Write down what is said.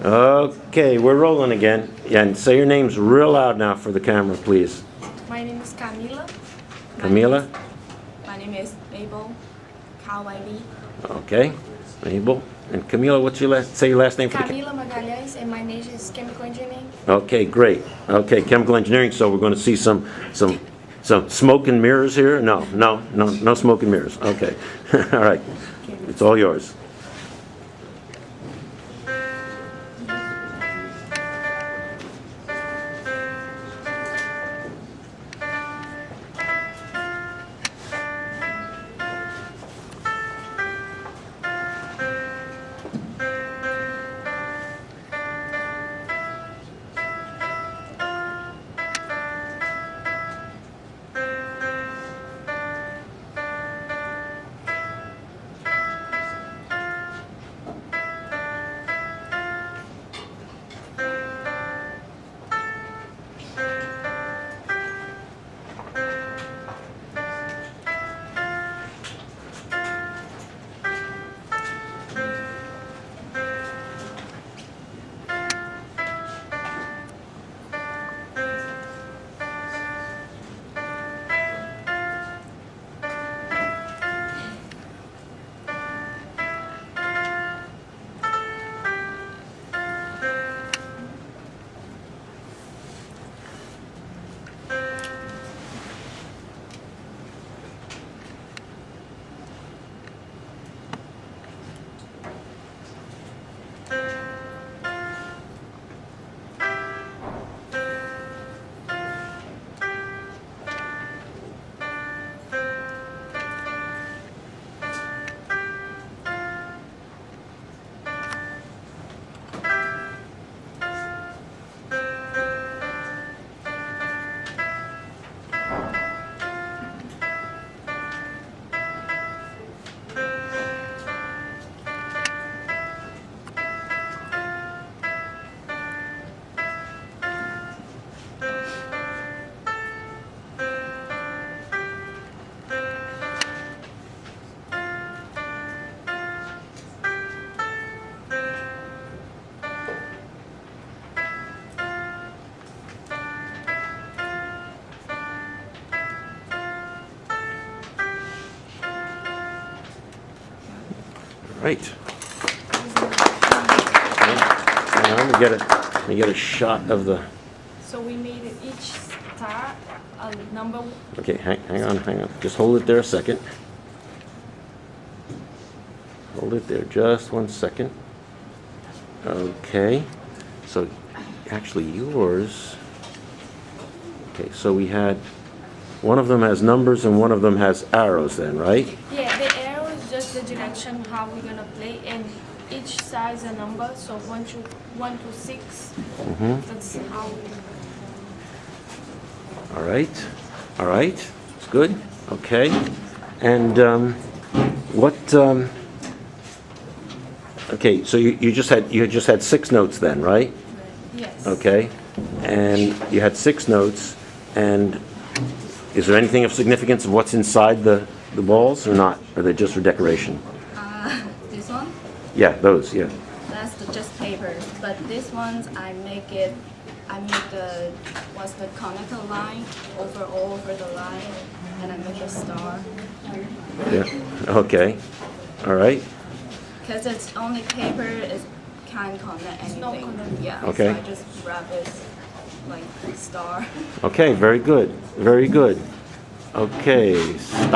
Okay, we're rolling again. Yeah, and say your names real loud now for the camera, please. My name is Kamila. Kamila? My name is Mabel. Kawaii. Okay, Mabel. And Kamila, what's your say your last name for the Kamila Magalhaes, and my major is chemical engineering. Okay, great. Okay, chemical engineering, so we're going to see some smoke and mirrors here? No smoke and mirrors. Okay. All right. It's all yours. Right. Now let me get a shot of the. So we made each star a number. Okay, hang on. Just hold it there a second. Hold it there just 1 second. Okay. So actually yours. Okay, so we had one of them has numbers and one of them has arrows then, right? Yeah, the arrow is just the direction how we're gonna play, and each star is a number. So 1 to 6. That's how. All right. It's good. Okay. And what? Okay, so you just had 6 notes then, right? Yes. Okay. And you had 6 notes. And is there anything of significance of what's inside the balls or not? Or are they just for decoration? This one. Yeah, those. Yeah. That's just paper. But this ones I make the conical line over the line, and I make a star. Yeah. Okay. All right. Because it's only paper, it can't connect anything. Yeah. Okay. So I just wrap it like a star. Okay. Very good. Very good. Okay. Stop.